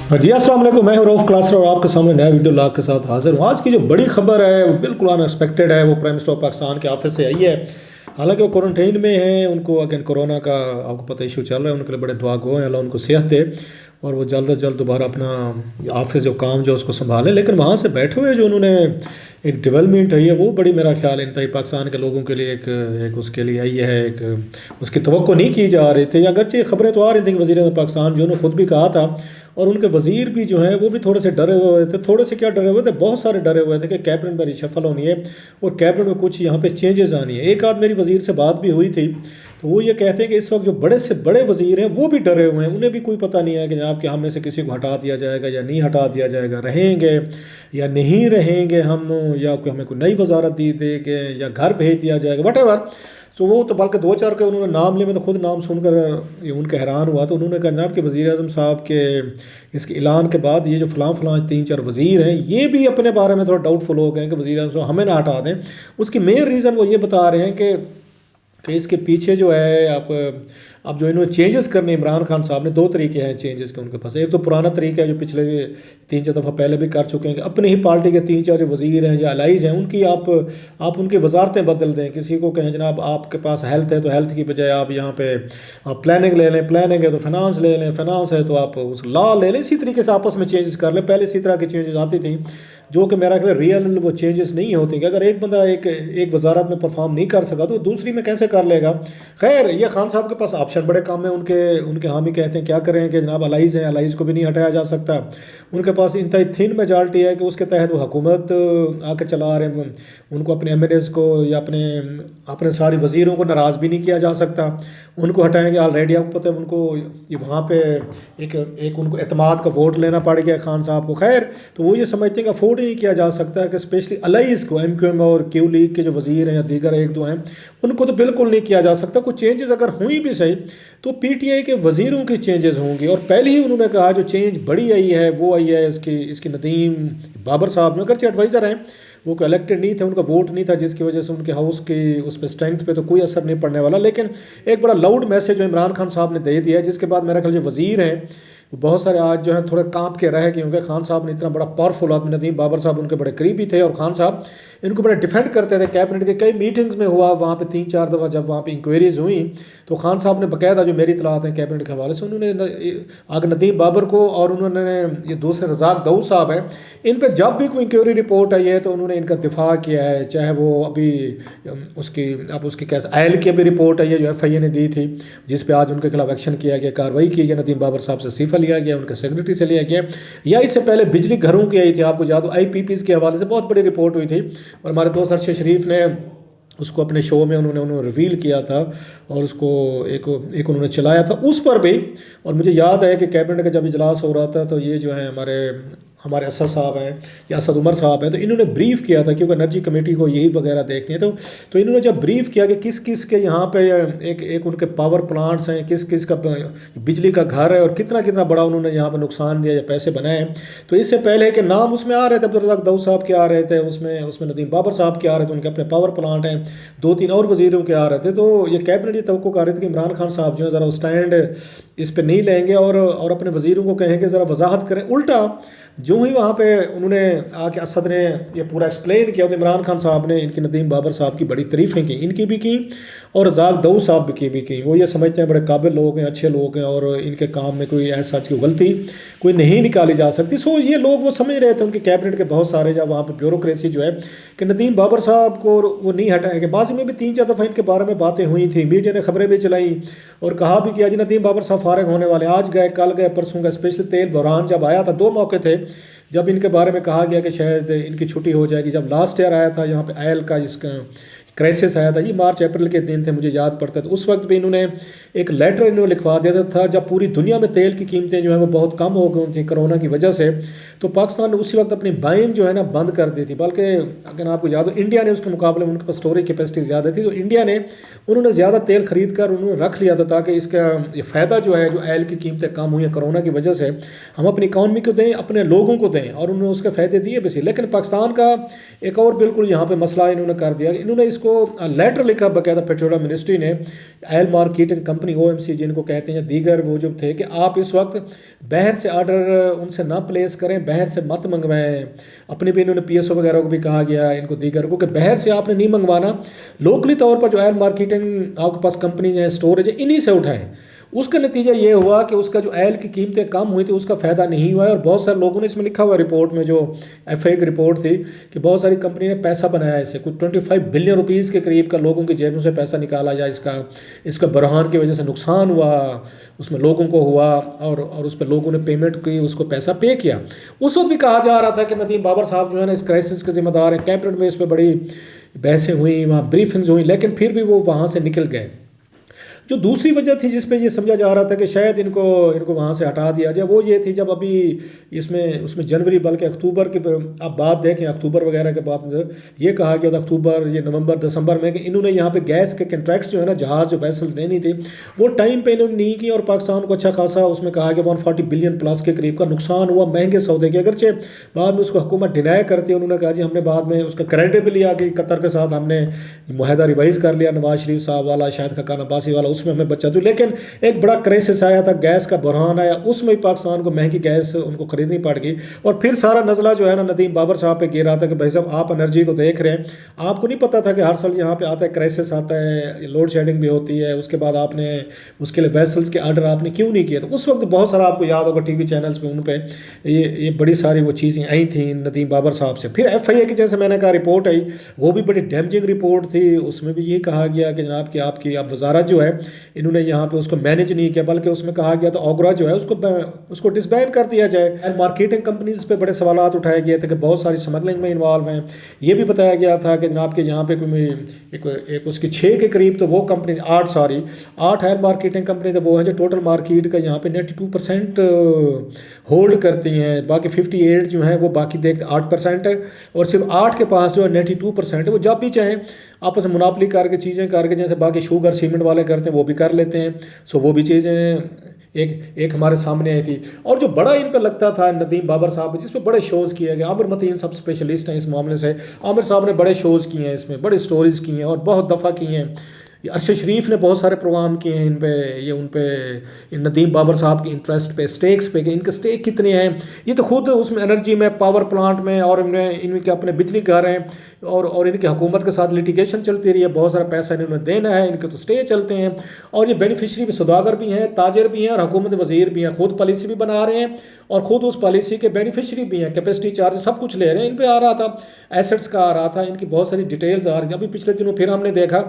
जी अस्सलाम वालेकुम, मैं हूं रऊफ क्लासर और आपके सामने नया वीडियो लाग के साथ हाजिर हूं। आज की जो बड़ी खबर है वो बिल्कुल अनएक्सपेक्टेड है। वो प्राइम मिनिस्टर ऑफ पाकिस्तान के ऑफिस से आई है। हालांकि वो क्वारंटाइन में हैं, उनको अगेन कोरोना का आपको पता इशू चल रहा है। उनके लिए बड़े दुआ गो हैं, अल्लाह उनको सेहत दे और वो जल्द अज जल्द दोबारा अपना ऑफिस जो काम जो उसको संभालें। लेकिन वहाँ से बैठे हुए जो उन्होंने एक डेवलपमेंट है वो बड़ी मेरा ख्याल है इंतहाई पाकिस्तान के लोगों के लिए एक उसके लिए आई है। एक उसकी तवक्को नहीं की जा रही थी। अगरचे खबरें तो आ रही थी कि वज़ीर आज़म पाकिस्तान जो उन्होंने खुद भी कहा था और उनके वज़ीर भी जो हैं वो भी थोड़े से डरे हुए थे। थोड़े से क्या डरे हुए थे, बहुत सारे डरे हुए थे कि कैबिनेट में रिशफल होनी है और कैबिनेट में कुछ यहाँ पे चेंजेस आनी है। एक आध मेरी वज़ीर से बात भी हुई थी तो वो ये कहते हैं कि इस वक्त जो बड़े से बड़े वज़ीर हैं वो भी डरे हुए हैं। उन्हें भी कोई पता नहीं है कि जनाब कि हम में से किसी को हटा दिया जाएगा या नहीं हटा दिया जाएगा, रहेंगे या नहीं रहेंगे हम, या कोई हमें कोई नई वजारत दी देंगे या घर भेज दिया जाएगा, वट। तो वो तो बल्कि दो चार के उन्होंने नाम लिए, मैं तो खुद नाम सुनकर ये उनका हैरान हुआ। तो उन्होंने कहा जनाब कि वज़ीर आज़म साहब के इसके ऐलान के बाद ये जो फ़लाँ तीन चार वज़ीर हैं ये भी अपने बारे में थोड़ा डाउटफुल हो गए हैं कि वज़ीर आज़म साहब हमें ना हटा दें। उसकी मेन रीज़न वो ये बता रहे हैं कि इसके पीछे जो है आप अब जो इन्होंने चेंजेस करने इमरान खान साहब ने, दो तरीके हैं चेंजेस के उनके पास। एक तो पुराना तरीका है जो पिछले तीन चार दफ़ा पहले भी कर चुके हैं कि अपने ही पार्टी के तीन चार जो वज़ीर हैं या अलाइज़ हैं उनकी आप उनकी वजारतें बदल दें। किसी को कहें जनाब आपके पास हेल्थ है तो हेल्थ की बजाय आप यहाँ पे आप प्लानिंग ले लें, प्लानिंग है तो फाइनेंस ले लें, फाइनेंस है तो आप उस लॉ ले लें। इसी तरीके से आपस में चेंजेस कर लें। पहले इसी तरह की चेंजेस आती थी जो कि मेरा ख्याल रियल वो चेंजेस नहीं होते कि अगर एक बंदा एक वजारत में परफॉर्म नहीं कर सका तो दूसरी में कैसे कर लेगा। खैर ये खान साहब के पास ऑप्शन बड़े कम है। उनके हामी कहते हैं क्या करें कि जनाब अलाइज़ हैं, अलाइज़ को भी नहीं हटाया जा सकता। उनके पास इंतहाई थिन मेजॉरिटी है कि उसके तहत वो हुकूमत आके चला रहे हैं। उनको अपने एमएलएज़ को या अपने सारे वज़ीरों को नाराज़ भी नहीं किया जा सकता। उनको हटाएंगे ऑलरेडी आपको पता है उनको ये वहाँ पे एक उनको एतमाद का वोट लेना पड़ गया खान साहब को। खैर तो वो ये समझते हैं कि अफोर्ड ही नहीं किया जा सकता कि स्पेशली अलाइज़ को एमक्यूएम और क्यू लीग के जो वज़ीर हैं या दीगर एक दो हैं उनको तो बिल्कुल नहीं किया जा सकता। कुछ चेंजेस अगर हुई भी सही तो पीटीआई के वज़ीरों की चेंजेस होंगी। और पहले ही उन्होंने कहा जो चेंज बड़ी आई है वो आई है इसकी नदीम बाबर साहब जो अगरचे एडवाइज़र हैं वो कोई इलेक्टेड नहीं थे, उनका वोट नहीं था जिसकी वजह से उनके हाउस की उस पर स्ट्रेंथ पे तो कोई असर नहीं पड़ने वाला। लेकिन एक बड़ा लाउड मैसेज जो इमरान खान साहब ने दे दिया है जिसके बाद मेरा ख्याल जो वज़ीर हैं बहुत सारे आज जो है थोड़े कांप के रहे क्योंकि खान साहब ने इतना बड़ा पावरफुल आदमी, नदीम बाबर साहब उनके बड़े करीबी थे और खान साहब इनको बड़े डिफेंड करते थे। कैबिनेट के कई मीटिंग्स में हुआ वहाँ पे तीन चार दफ़ा जब वहाँ पे इंक्वायरीज हुई तो खान साहब ने बाकायदा जो मेरी इतलात हैं कैबिनेट के हवाले से उन्होंने आगे नदीम बाबर को और उन्होंने ये दूसरे रज़ाक दाऊद साहब हैं इन पर जब भी कोई इंक्वायरी रिपोर्ट आई है तो उन्होंने इनका दिफा किया है। चाहे वो अभी उसकी कैसे आयल की अभी रिपोर्ट आई है जो FIA ने दी थी जिस पे आज उनके खिलाफ एक्शन किया गया, कार्रवाई की गई, नदीम बाबर साहब से इस्तीफ़ा लिया गया, उनके सेक्रेटरी से लिया गया। या इससे पहले बिजली घरों की आई थी, आपको याद हो IPPs के हवाले से बहुत बड़ी रिपोर्ट हुई थी और हमारे दोस्त अरशद शरीफ ने उसको अपने शो में उन्होंने रिवील किया था और उसको एक उन्होंने चलाया था उस पर भी। और मुझे याद है कि कैबिनेट का जब इजलास हो रहा था तो ये जो है हमारे असद साहब हैं या असद उमर साहब हैं तो इन्होंने ब्रीफ़ किया था क्योंकि एनर्जी कमेटी को यही वगैरह देखती है। तो इन्होंने जब ब्रीफ़ किया कि किस किस के यहाँ पे एक उनके पावर प्लांट्स हैं, किस किस का बिजली का घर है और कितना कितना बड़ा उन्होंने यहाँ पे नुकसान दिया या पैसे बनाए। तो इससे पहले के नाम उसमें आ रहे थे, अब्दुल दाऊद साहब के आ रहे थे, उसमें नदीम बाबर साहब के आ रहे थे, उनके अपने पावर प्लांट हैं, दो तीन और वज़ीरों के आ रहे थे। तो ये कैबिनेट ये तवक्को कर रहे थे कि इमरान खान साहब जो है ज़रा स्टैंड इस पर नहीं लेंगे और अपने वज़ीरों को कहेंगे ज़रा वजाहत करें। उल्टा जो ही वहाँ पे उन्होंने आके असद ने ये पूरा एक्सप्लेन किया तो इमरान खान साहब ने इनकी नदीम बाबर साहब की बड़ी तारीफ़ें की, इनकी भी की और रज़ाक दाऊद साहब भी की। वो ये समझते हैं बड़े काबिल लोग हैं, अच्छे लोग हैं और इनके काम में कोई ऐसा की गलती कोई नहीं निकाली जा सकती। सो ये लोग वो समझ रहे थे उनके कैबिनेट के बहुत सारे जब वहाँ पर ब्यूरोक्रेसी जो है कि नदीम बाबर साहब को वो नहीं हटाएंगे। बाज़ी में भी तीन चार दफ़ा इनके बारे में बातें हुई थी, मीडिया ने खबरें भी चलाई और कहा भी कि आज नदीम बाबर साहब फारिग होने वाले, आज गए कल गए परसों गए। स्पेशल तेल बहरान जब आया था दो मौके थे जब इनके बारे में कहा गया कि शायद इनकी छुट्टी हो जाएगी। जब लास्ट ईयर आया था यहाँ पे आयल का जिसका क्राइसिस आया था, ये मार्च अप्रैल के दिन थे मुझे याद पड़ता है, तो उस वक्त भी इन्होंने एक लेटर इन्होंने लिखवा दिया था जब पूरी दुनिया में तेल की कीमतें जो है वो बहुत कम हो गई थी कोरोना की वजह से। तो पाकिस्तान ने उसी वक्त अपनी बाइंग जो है ना बंद कर दी थी। बल्कि अगर आपको याद हो इंडिया ने उसके मुकाबले उनके पास स्टोरेज कैपेसिटी ज़्यादा थी तो इंडिया ने उन्होंने ज़्यादा तेल ख़रीद कर उन्होंने रख लिया था ताकि इसका ये फ़ायदा जो है जो आयल की कीमतें कम हुई हैं कोरोना की वजह से हम अपनी इकॉनमी को दें, अपने लोगों को दें और उन्होंने उसके फ़ायदे दिए भी। लेकिन पाकिस्तान का एक और बिल्कुल यहाँ पर मसला इन्होंने कर दिया, इन्होंने इस को लेटर लिखा बाकायदा पेट्रोलियम मिनिस्ट्री ने, ऑयल मार्केटिंग कंपनी OMC जिनको कहते हैं, दीगर वो जो थे, कि आप इस वक्त बाहर से आर्डर उनसे ना प्लेस करें, बाहर से मत मंगवाएं। अपने भी इन्होंने PSO वगैरह को भी कहा गया, इनको दीगर को, कि बाहर से आपने नहीं मंगवाना, लोकली तौर पर जो ऑयल मार्केटिंग आपके पास कंपनी है, स्टोरेज है, इन्हीं से उठाएं। उसका नतीजा ये हुआ कि उसका जो ऑयल की कीमतें कम हुई थी, उसका फ़ायदा नहीं हुआ है। और बहुत सारे लोगों ने, इसमें लिखा हुआ रिपोर्ट में, जो FA की रिपोर्ट थी, कि बहुत सारी कंपनी ने पैसा बनाया इससे, कुछ 25 बिलियन रुपीज़ के करीब का लोगों की जेबों से पैसा निकाला जाए। इसका बरहान की वजह से नुकसान हुआ, उसमें लोगों को हुआ, और उस पर लोगों ने पेमेंट की, उसको पैसा पे किया। उस वक्त भी कहा जा रहा था कि नदीम बाबर साहब जो है ना इस क्राइसिस के ज़िम्मेदार हैं। कैबिनेट में इस पर बड़ी बहसें हुई, वहाँ ब्रीफिंग्स हुई, लेकिन फिर भी वो वहाँ से निकल गए। जो दूसरी वजह थी जिस पे ये समझा जा रहा था कि शायद इनको वहाँ से हटा दिया जाए, वो ये थी जब अभी उसमें जनवरी बल्कि अक्टूबर के, आप बात देखें अक्टूबर वगैरह के बाद ये कहा गया था अक्टूबर, ये नवंबर दिसंबर में, कि इन्होंने यहाँ पे गैस के कंट्रैक्ट्स जो है ना, जहाज़ जो वेसल्स लेनी थी, वो टाइम पे इन्होंने नहीं की, और पाकिस्तान को अच्छा खासा उसमें कहा गया 140 बिलियन प्लस के करीब का नुकसान हुआ महंगे सौदे के। अगरचे बाद में उसको हुकूमत डिनाई करती है, उन्होंने कहा जी हमने बाद में उसका क्रेडिट भी लिया कि कतर के साथ हमने मुआहदा रिवाइज़ कर लिया, नवाज शरीफ साहब वाला, शाहिद खकान अब्बासी वाला, उसमें हमें बचा दूँ। लेकिन एक बड़ा क्राइसिस आया था, गैस का बहरान आया, उसमें पाकिस्तान को महंगी गैस उनको खरीदनी पड़ गई। और फिर सारा नज़ला जो है ना नदीम बाबर साहब पे गिर रहा था कि भाई साहब आप एनर्जी को देख रहे हैं, आपको नहीं पता था कि हर साल यहाँ पे आता है क्राइसिस आता है, लोड शेडिंग भी होती है, उसके बाद आपने उसके लिए वेसल्स के आर्डर आपने क्यों नहीं किए। तो उस वक्त बहुत सारा आपको याद होगा TV चैनल्स पे उन पर ये बड़ी सारी वो चीज़ें आई थी नदीम बाबर साहब से। फिर FIA की जैसे मैंने कहा रिपोर्ट आई, वो भी बड़ी डैमेजिंग रिपोर्ट थी। उसमें भी ये कहा गया कि जनाब कि आपकी वजारत जो है इन्होंने यहाँ पे उसको मैनेज नहीं किया, बल्कि उसमें कहा गया था ओगरा जो है उसको डिसबैन कर दिया जाए। मार्केटिंग कंपनीज पे बड़े सवालात उठाए गए थे कि बहुत सारी स्मगलिंग में इन्वॉल्व हैं। ये भी बताया गया था कि जनाब के यहाँ पे एक उसकी 6 के करीब तो वो कंपनी 8 ऑयल मार्केटिंग कंपनी तो वो है जो टोटल मार्केट का यहाँ पे 92% होल्ड करती हैं, बाकी 58 जो है वो बाकी देखते 8% है, और सिर्फ 8 के पास जो है 92% है। वो जब भी चाहें आपस में मुनापली करके चीज़ें करके, जैसे बाकी शुगर सीमेंट वाले करते हैं वो भी कर लेते हैं। सो वो भी चीज़ें एक हमारे सामने आई थी। और जो बड़ा इन पर लगता था नदीम बाबर साहब, जिस पे बड़े शोज़ किए गए, आमिर मतीन सब स्पेशलिस्ट हैं इस मामले से, आमिर साहब ने बड़े शोज़ किए हैं, इसमें बड़े स्टोरीज़ की हैं और बहुत दफ़ा की हैं। अरशद शरीफ ने बहुत सारे प्रोग्राम किए हैं इन पे, ये उन पे इन नदीम बाबर साहब की इंटरेस्ट पे, स्टेक्स पे, कि इनके स्टेक कितने हैं। ये तो खुद उसमें एनर्जी में, पावर प्लांट में, और इनके अपने बिजली घर हैं, और इनकी हुकूमत के साथ लिटिगेशन चलती रही है, बहुत सारा पैसा इन्होंने देना है, इनके तो स्टे चलते हैं। और ये बेनिफिशरी भी सौदागर भी हैं, ताजर भी हैं, और हुकूमत वजीर भी हैं, खुद पॉलिसी भी बना रहे हैं और ख़ुद उस पॉलिसी के बेनिफिशरी भी हैं, कैपेसिटी चार्ज सब कुछ ले रहे हैं। इन पे आ रहा था, एसेट्स का आ रहा था, इनकी बहुत सारी डिटेल्स आ रही थी। अभी पिछले दिनों फिर हमने देखा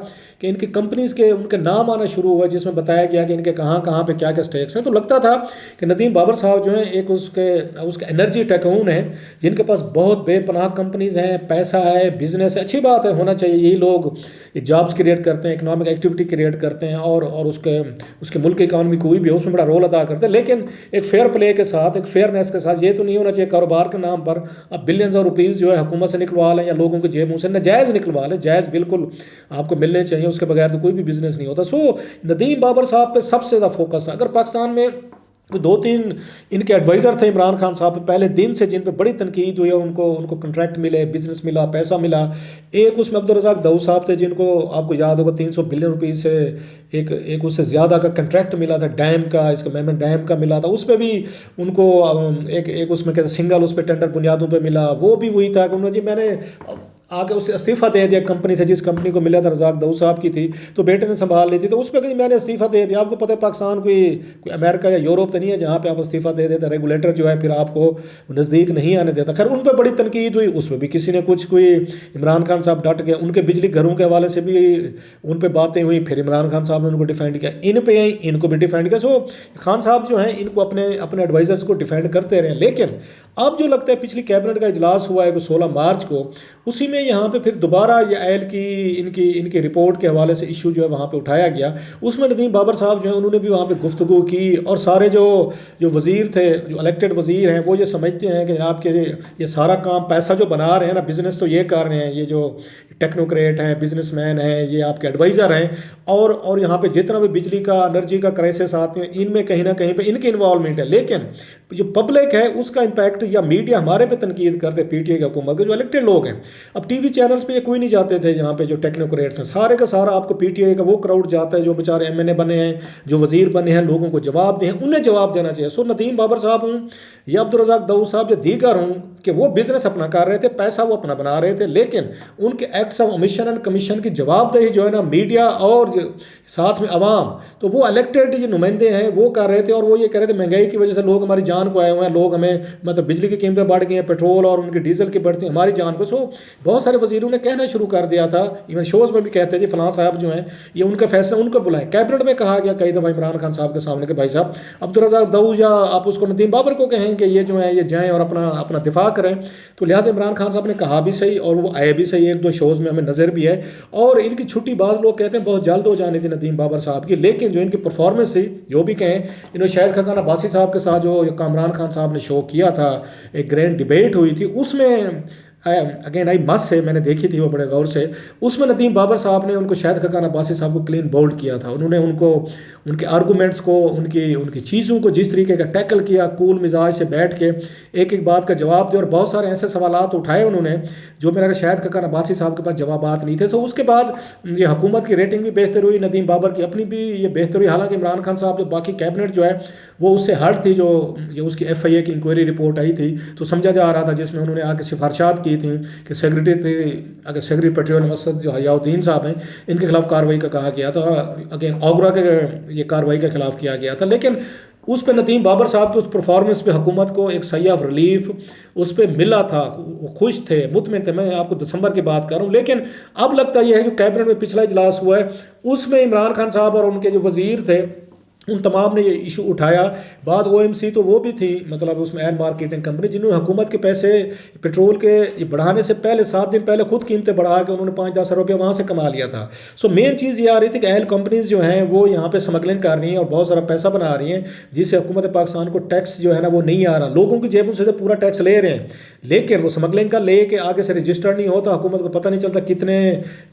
कि इनकी कंपनीज़ के उनके नाम आना शुरू हुआ, जिसमें बताया गया कि इनके कहाँ कहाँ पे क्या क्या स्टेक्स हैं। तो लगता था कि नदीम बाबर साहब जो हैं एक उसके एनर्जी टैकून है, जिनके पास बहुत बेपनाह कंपनीज़ हैं, पैसा है, बिजनेस है। अच्छी बात है, होना चाहिए। यही लोग ये जॉब्स क्रिएट करते हैं, इकनॉमिक एक्टिविटी क्रिएट करते हैं, और उसके मुल्क की इकानमी कोई भी हो उसमें बड़ा रोल अदा करते हैं। लेकिन एक फेयर प्ले के साथ, एक फेयरनेस के साथ, ये तो नहीं होना चाहिए कारोबार के नाम पर अब बिलियंस ऑफ रुपीज़ जो है हुकूमत से निकलवा लें या लोगों के जेबों से नाजायज़ निकलवा लें। जायज़ बिल्कुल आपको मिलने चाहिए, उसके बगैर तो कोई भी बिजनेस नहीं होता। सो नदीम बाबर साहब पे सबसे ज़्यादा फोकस है। अगर पाकिस्तान में 2-3 इनके एडवाइज़र थे इमरान खान साहब पहले दिन से, जिन पे बड़ी तनकीद हुई, उनको कॉन्ट्रैक्ट मिले, बिजनेस मिला, पैसा मिला। एक उसमें अब्दुल रज़ाक दाऊद साहब थे, जिनको आपको याद होगा 300 बिलियन रुपीज़ से एक उससे ज़्यादा का कॉन्ट्रैक्ट मिला था डैम का, इसका मेमन डैम का मिला था। उस पर भी उनको एक उसमें कहते सिंगल उस पर टेंडर बुनियादों पर मिला। वो भी वही था कि उन्होंने जी मैंने आगे उससे इस्तीफ़ा दे दिया कंपनी से, जिस कंपनी को मिला था रज़ाक दाऊद साहब की थी, तो बेटे ने संभाल ली थी, तो उस पर कहीं मैंने इस्तीफ़ा दे दिया। आपको पता है पाकिस्तान कोई अमेरिका या यूरोप तो नहीं है जहाँ पे आप इस्तीफ़ा दे देते, रेगुलेटर जो है फिर आपको नज़दीक नहीं आने देता। खैर उन पर बड़ी तनकीद हुई, उसमें भी किसी ने कोई इमरान खान साहब डट गए, उनके बिजली घरों के हवाले से भी उन पर बातें हुई, फिर इमरान खान साहब ने उनको डिफेंड किया, इन पे इनको भी डिफेंड किया। सो खान साहब जो हैं इनको अपने एडवाइज़र्स को डिफेंड करते रहे। लेकिन अब जो लगता है पिछली कैबिनेट का इजलास हुआ है 16 मार्च को, उसी में यहाँ पे फिर दोबारा ये आयल की इनकी रिपोर्ट के हवाले से इशू जो है वहाँ पे उठाया गया। उसमें नदीम बाबर साहब जो हैं उन्होंने भी वहाँ पे गुफ्तगू की, और सारे जो वज़ीर थे, जो इलेक्टेड वज़ीर हैं, वो ये समझते हैं कि जनाब के ये सारा काम पैसा जो बना रहे हैं ना, बिज़नेस तो ये कर रहे हैं, ये जो टेक्नोक्रेट हैं, बिजनेसमैन हैं, ये आपके एडवाइज़र हैं, और यहाँ पे जितना भी बिजली का एनर्जी का क्राइसिस आते हैं इनमें कहीं ना कहीं पे इनकी इन्वॉल्वमेंट है। लेकिन जो पब्लिक है उसका इम्पैक्ट, या मीडिया हमारे पे तनकीद करते पीटीआई की हुकूमत के जो इलेक्टेड लोग हैं, अब टीवी चैनल्स पे ये कोई नहीं जाते थे जहाँ पे जो टेक्नोक्रेट्स हैं, सारे का सारा आपको पीटीआई का वो क्राउड जाता है जो बेचारे एमएनए बने हैं, जो वजीर बने हैं, लोगों को जवाब दें, उन्हें जवाब देना चाहिए। सो नदीम बाबर साहब हूँ या अब्दुल रज़ाक दाऊद साहब या दीगर हूँ कि वो बिजनेस अपना कर रहे थे, पैसा वो अपना बना रहे थे, लेकिन उनके acts of omission and commission की जवाबदेही जो है ना मीडिया और साथ में अवाम, तो वो इलेक्टेड जो नुमाइंदे हैं वो कर रहे थे। और वो ये कह रहे थे महंगाई की वजह से लोग हमारी जान को आए हुए हैं, लोग हमें मतलब बिजली की कीमतें बढ़ गई हैं, पेट्रोल और उनकी डीजल की बढ़ती हमारी जान को। सो बहुत सारे वजीरों ने कहना शुरू कर दिया था, इवन शोज़ में भी कहते हैं जी फलां साहब जो हैं ये उनका फैसला, उनको बुलाएं। कैबिनेट में कहा गया कई दफ़ा इमरान खान साहब के सामने कि भाई साहब अब्दुल रज़ाक दाऊद या आप उसको नदीम बाबर को कहें कि ये जो है ये जाएँ और अपना अपना दिफा करें। तो लिहाजा इमरान खान साहब ने कहा भी सही और वो आए भी सही, एक दो शोज़ में हमें नज़र भी है। और इनकी छुट्टी बाज़ लोग कहते हैं बहुत जल्द हो जानी थी नदीम बाबर साहब की, लेकिन जो इनकी परफॉर्मेंस थी जो भी कहें, इन्होंने शाहिद खकान अब्बासी साहब के साथ जो कामरान खान साहब ने शो किया था, एक ग्रैंड डिबेट हुई थी, उसमें अगेन आई मस्ट से मैंने देखी थी वो बड़े गौर से, उसमें नदीम बाबर साहब ने उनको शाहिद खकान अब्बासी साहब को क्लीन बोल्ड किया था। उन्होंने उनको उनके आर्गूमेंट्स को, उनकी चीज़ों को जिस तरीके का टैकल किया, कूल मिजाज से बैठ के एक एक बात का जवाब दिया, और बहुत सारे ऐसे सवालात उठाए उन्होंने जो मेरा शाहिद खकान अब्बासी साहब के पास जवाबात नहीं थे। तो उसके बाद ये हुकूमत की रेटिंग भी बेहतर हुई, नदीम बाबर की अपनी भी ये बेहतर हुई। हालांकि इमरान खान साहब जो बाकी कैबिनेट जो है वो उससे हट थी, जो ये उसकी FIA की इंक्वायरी रिपोर्ट आई थी तो समझा जा रहा था, जिसमें उन्होंने आके सिफारशात की थी कि सेक्रेटरी अगर सेक्रेटरी पेट्रोलियम मसद जो हयाउद्दीन साहब हैं इनके खिलाफ कार्रवाई का कहा गया था, अगेन ओगरा के ये कार्रवाई के खिलाफ किया गया था। लेकिन उस पर नदीम बाबर साहब की उस परफॉर्मेंस पे हुकूमत को एक सही ऑफ रिलीफ उस पर मिला था, वो खुश थे, मुतमिन थे। मैं आपको दिसंबर की बात कर रहा हूँ। लेकिन अब लगता यह है जो कैबिनेट में पिछला इजलास हुआ है उसमें इमरान खान साहब और उनके जो वजीर थे उन तमाम ने ये इशू उठाया। बाद OMC तो वो भी थी, मतलब उसमें एयर मार्केटिंग कंपनी, जिन्होंने हुकूमत के पैसे पेट्रोल के बढ़ाने से पहले 7 दिन पहले खुद कीमतें बढ़ा के उन्होंने 5-10 रुपये वहाँ से कमा लिया था। सो मेन चीज़ ये आ रही थी कि ऑयल कंपनीज जो हैं वो यहाँ पे स्मगलिंग कर रही हैं और बहुत सारा पैसा बना रही हैं, जिससे हुकूमत पाकिस्तान को टैक्स जो है ना वो नहीं आ रहा, लोगों की जेबों से तो पूरा टैक्स ले रहे हैं, लेकिन वो स्मगलिंग का ले के आगे से रजिस्टर नहीं होता, हुकूमत को पता नहीं चलता कितने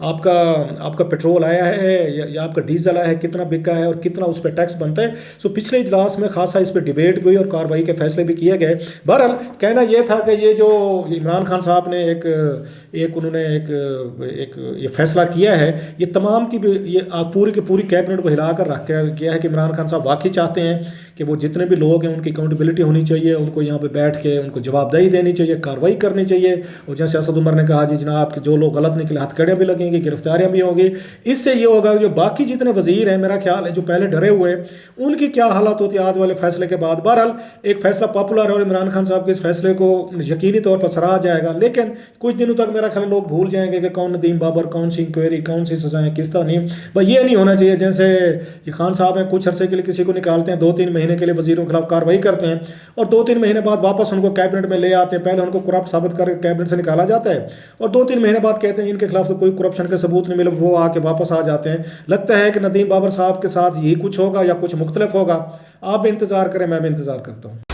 आपका पेट्रोल आया है या आपका डीजल आया है, कितना बिका है और कितना उस पर टैक्स बनता है। सो पिछले इजलास में खासा इस पर डिबेट भी हुई और कार्रवाई के फैसले भी किए गए। बहरहाल कहना यह था कि ये जो इमरान खान साहब ने उन्होंने एक ये फैसला किया है, ये तमाम की ये पूरी की पूरी कैबिनेट को हिलाकर रख किया है कि इमरान खान साहब वाकई चाहते हैं कि वो जितने भी लोग हैं उनकी अकाउंटेबिलिटी होनी चाहिए, उनको यहाँ पे बैठ के उनको जवाबदेही देनी चाहिए, कार्रवाई करनी चाहिए। और जैसे असद उमर ने कहा जी जनाब कि जो लोग गलत निकले हथकड़ियाँ भी लगेंगी, गिरफ्तारियाँ भी होंगी। इससे ये होगा जो बाकी जितने वजीर हैं मेरा ख्याल है जो पहले डरे हुए उनकी क्या हालत होती है आज वाले फैसले के बाद। बहरहाल एक फैसला पॉपुलर है और इमरान खान साहब के इस फैसले को यकीनी तौर पर सराहा जाएगा, लेकिन कुछ दिनों तक मेरा ख्याल लोग भूल जाएंगे कि कौन नदीम बाबर, कौन सी इंक्वायरी, कौन सी सजाएं, किस तरह नहीं। भाई ये नहीं होना चाहिए जैसे ये खान साहब हैं कुछ अरसे के लिए किसी को निकालते हैं, 2-3 महीने के लिए वजीरों के खिलाफ कार्रवाई करते हैं और 2-3 महीने बाद वापस उनको कैबिनेट में ले आते हैं। पहले उनको करप्ट साबित करके कैबिनेट से निकाला जाता है और 2-3 महीने बाद कहते हैं इनके खिलाफ तो कोई करप्शन के सबूत नहीं मिले, वो आके वापस आ जाते हैं। लगता है कि नदीम बाबर साहब के साथ यही कुछ होगा या कुछ मुख्तलिफ होगा। आप भी इंतज़ार करें, मैं भी इंतज़ार करता हूँ।